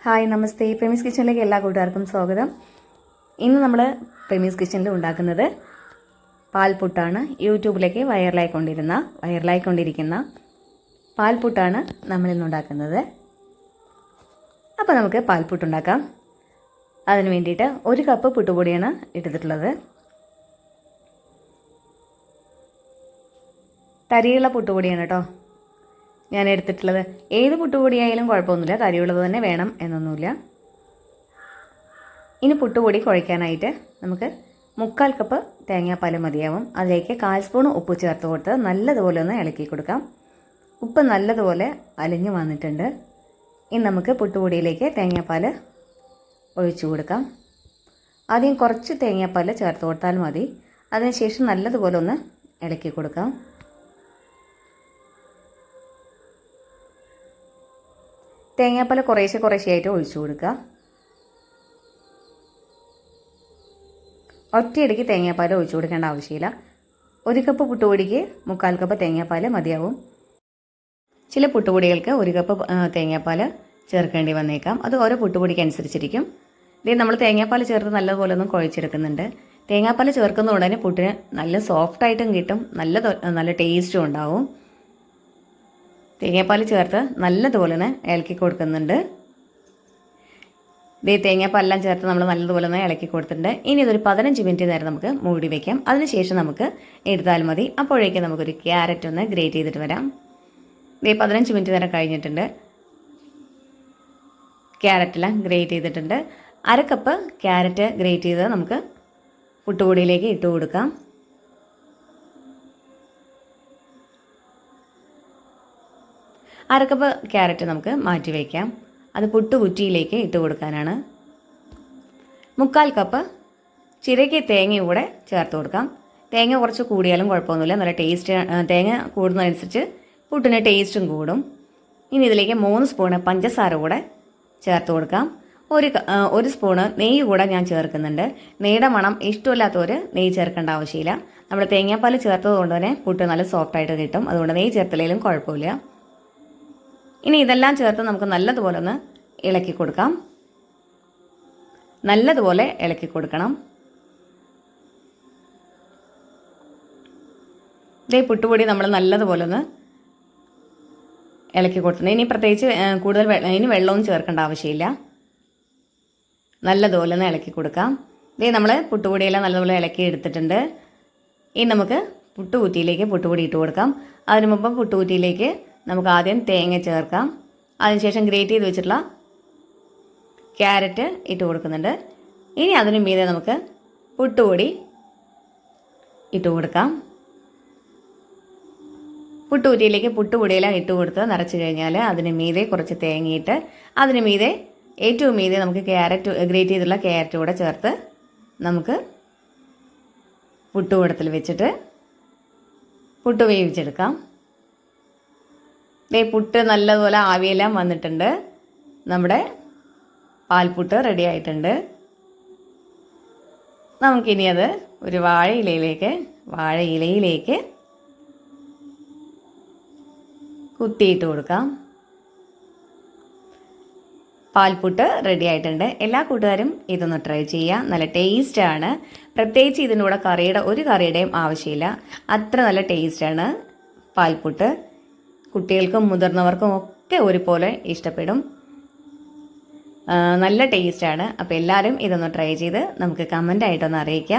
Hi നമസ്തേ. പ്രമീസ് കിച്ചണിലേക്ക് എല്ലാ കൂട്ടുകാർക്കും സ്വാഗതം. ഇന്ന് നമ്മൾ പ്രമീസ് കിച്ചണിൽ ഉണ്ടാക്കുന്നത് പാൽപുട്ടാണ്. യൂട്യൂബിലേക്ക് വൈറലായിക്കൊണ്ടിരിക്കുന്ന പാൽപുട്ടാണ് നമ്മളിന്ന് ഉണ്ടാക്കുന്നത്. അപ്പോൾ നമുക്ക് പാൽപുട്ടുണ്ടാക്കാം. അതിന് വേണ്ടിയിട്ട് 1 കപ്പ് പുട്ടുപൊടിയാണ് എടുത്തിട്ടുള്ളത്. തരിയുള്ള പുട്ടുപൊടിയാണ് കേട്ടോ ഞാൻ എടുത്തിട്ടുള്ളത്. ഏത് പുട്ടുപൊടിയായാലും കുഴപ്പമൊന്നുമില്ല, തരിയുള്ളത് തന്നെ വേണം എന്നൊന്നുമില്ല. ഇനി പുട്ടുപൊടി കുഴയ്ക്കാനായിട്ട് നമുക്ക് 3/4 കപ്പ് തേങ്ങാപ്പാൽ മതിയാവും. അതിലേക്ക് 1/4 സ്പൂൺ ഉപ്പ് ചേർത്ത് കൊടുത്ത് നല്ലതുപോലെ ഒന്ന് ഇളക്കി കൊടുക്കാം. ഉപ്പ് നല്ലതുപോലെ അലിഞ്ഞു വന്നിട്ടുണ്ട്. ഇനി നമുക്ക് പുട്ടുപൊടിയിലേക്ക് തേങ്ങാപ്പാൽ ഒഴിച്ചു കൊടുക്കാം. ആദ്യം കുറച്ച് തേങ്ങാപ്പാൽ ചേർത്ത് കൊടുത്താൽ മതി. അതിനുശേഷം നല്ലതുപോലെ ഒന്ന് ഇളക്കി കൊടുക്കാം. തേങ്ങാപ്പാൽ കുറേശ്ശെയായിട്ട് ഒഴിച്ചു കൊടുക്കുക. ഒറ്റയടിക്ക് തേങ്ങാപ്പാൽ ഒഴിച്ചു കൊടുക്കേണ്ട ആവശ്യമില്ല. 1 കപ്പ് പുട്ടുപൊടിക്ക് 3/4 കപ്പ് തേങ്ങാപ്പാൽ മതിയാവും. ചില പുട്ടുപൊടികൾക്ക് 1 കപ്പ് തേങ്ങാപ്പാൽ ചേർക്കേണ്ടി വന്നേക്കാം. അത് ഓരോ പുട്ടുപൊടിക്ക് അനുസരിച്ചിരിക്കും. ഇത് നമ്മൾ തേങ്ങാപ്പാൽ ചേർത്ത് നല്ലപോലെ ഒന്ന് കുഴച്ചെടുക്കുന്നുണ്ട്. തേങ്ങാപ്പാൽ ചേർക്കുന്നതുകൊണ്ട് തന്നെ പുട്ടിന് നല്ല സോഫ്റ്റായിട്ടും കിട്ടും, നല്ല ടേസ്റ്റും ഉണ്ടാവും. തേങ്ങാപ്പാൽ ചേർത്ത് നല്ലതുപോലെ ഒന്ന് ഇളക്കി കൊടുക്കുന്നുണ്ട്. തേങ്ങാപ്പാലെല്ലാം ചേർത്ത് നമ്മൾ നല്ലതുപോലെ ഒന്ന് ഇളക്കി കൊടുത്തിട്ടുണ്ട്. ഇനി ഇതൊരു 15 മിനിറ്റ് നേരം നമുക്ക് മൂടി വയ്ക്കാം. അതിനുശേഷം നമുക്ക് എടുത്താൽ മതി. അപ്പോഴേക്കും നമുക്കൊരു ക്യാരറ്റ് ഒന്ന് ഗ്രേറ്റ് ചെയ്തിട്ട് വരാം. 15 മിനിറ്റ് നേരം കഴിഞ്ഞിട്ടുണ്ട്. ക്യാരറ്റെല്ലാം ഗ്രേറ്റ് ചെയ്തിട്ടുണ്ട്. 1/2 കപ്പ് ക്യാരറ്റ് ഗ്രേറ്റ് ചെയ്ത് നമുക്ക് പുട്ടുപൊടിയിലേക്ക് ഇട്ട് കൊടുക്കാം. കപ്പ് ക്യാരറ്റ് നമുക്ക് മാറ്റി വയ്ക്കാം. അത് പുട്ടുകുറ്റിയിലേക്ക് ഇട്ട് കൊടുക്കാനാണ്. 3/4 കപ്പ് ചിരകിയ തേങ്ങ കൂടെ ചേർത്ത് കൊടുക്കാം. തേങ്ങ കുറച്ച് കൂടിയാലും കുഴപ്പമൊന്നുമില്ല, നല്ല ടേസ്റ്റ്. തേങ്ങ കൂടുന്നതനുസരിച്ച് പുട്ടിന് ടേസ്റ്റും കൂടും. ഇനി ഇതിലേക്ക് 3 സ്പൂണ് പഞ്ചസാര കൂടെ ചേർത്ത് കൊടുക്കാം. ഒരു സ്പൂണ് നെയ്യ് കൂടെ ഞാൻ ചേർക്കുന്നുണ്ട്. നെയ്യുടെ മണം ഇഷ്ടമില്ലാത്തവർ നെയ്യ് ചേർക്കേണ്ട ആവശ്യമില്ല. നമ്മൾ തേങ്ങാപ്പാൽ ചേർത്തത് കൊണ്ട് തന്നെ പുട്ട് നല്ല സോഫ്റ്റായിട്ട് കിട്ടും. അതുകൊണ്ട് നെയ്യ് ചേർത്തില്ലെങ്കിലും കുഴപ്പമില്ല. ഇനി ഇതെല്ലാം ചേർത്ത് നമുക്ക് നല്ലതുപോലെ ഒന്ന് ഇളക്കി കൊടുക്കാം. നല്ലതുപോലെ ഇളക്കി കൊടുക്കണം. പുട്ടുപൊടി നമ്മൾ നല്ലതുപോലെ ഒന്ന് ഇളക്കി കൊടുത്തിട്ടുണ്ട്. ഇനി പ്രത്യേകിച്ച് ഇനി വെള്ളമൊന്നും ചേർക്കേണ്ട ആവശ്യമില്ല. നല്ലതുപോലെ ഒന്ന് ഇളക്കി കൊടുക്കാം. നമ്മൾ പുട്ടുപൊടിയെല്ലാം നല്ലതുപോലെ ഇളക്കി എടുത്തിട്ടുണ്ട്. ഇനി നമുക്ക് പുട്ടുകുറ്റിയിലേക്ക് പുട്ടുപൊടി ഇട്ട് കൊടുക്കാം. അതിനു മുമ്പ് പുട്ടുകുറ്റിയിലേക്ക് നമുക്ക് ആദ്യം തേങ്ങ ചേർക്കാം. അതിനുശേഷം ഗ്രേറ്റ് ചെയ്ത് വെച്ചിട്ടുള്ള ക്യാരറ്റ് ഇട്ട് കൊടുക്കുന്നുണ്ട്. ഇനി അതിന് മീതെ നമുക്ക് പുട്ടുപൊടി ഇട്ട് കൊടുക്കാം. പുട്ടുകുറ്റിയിലേക്ക് പുട്ടുപൊടിയെല്ലാം ഇട്ട് കൊടുത്ത് നിറച്ച് കഴിഞ്ഞാൽ അതിന് മീതെ കുറച്ച് തേങ്ങയിട്ട് അതിന് മീതെ ഏറ്റവും മീതെ നമുക്ക് ഗ്രേറ്റ് ചെയ്തിട്ടുള്ള ക്യാരറ്റ് കൂടെ ചേർത്ത് നമുക്ക് പുട്ടുകൂടത്തിൽ വെച്ചിട്ട് പുട്ട് വേവിച്ചെടുക്കാം. പുട്ട് നല്ലതുപോലെ ആവിയെല്ലാം വന്നിട്ടുണ്ട്. നമ്മുടെ പാൽപുട്ട് റെഡി ആയിട്ടുണ്ട്. നമുക്കിനി അത് ഒരു വാഴയിലയിലേക്ക് കുത്തിയിട്ട് കൊടുക്കാം. പാൽപുട്ട് റെഡി ആയിട്ടുണ്ട്. എല്ലാ കൂട്ടുകാരും ഇതൊന്ന് ട്രൈ ചെയ്യുക. നല്ല ടേസ്റ്റാണ്. പ്രത്യേകിച്ച് ഇതിൻ്റെ കൂടെ ഒരു കറിയുടെയും ആവശ്യമില്ല. അത്ര നല്ല ടേസ്റ്റാണ് പാൽപുട്ട്. കുട്ടികൾക്കും മുതിർന്നവർക്കും ഒക്കെ ഒരുപോലെ ഇഷ്ടപ്പെടും. നല്ല ടേസ്റ്റാണ്. അപ്പോൾ എല്ലാവരും ഇതൊന്ന് ട്രൈ ചെയ്ത് നമുക്ക് കമൻ്റായിട്ടൊന്ന് അറിയിക്കുക.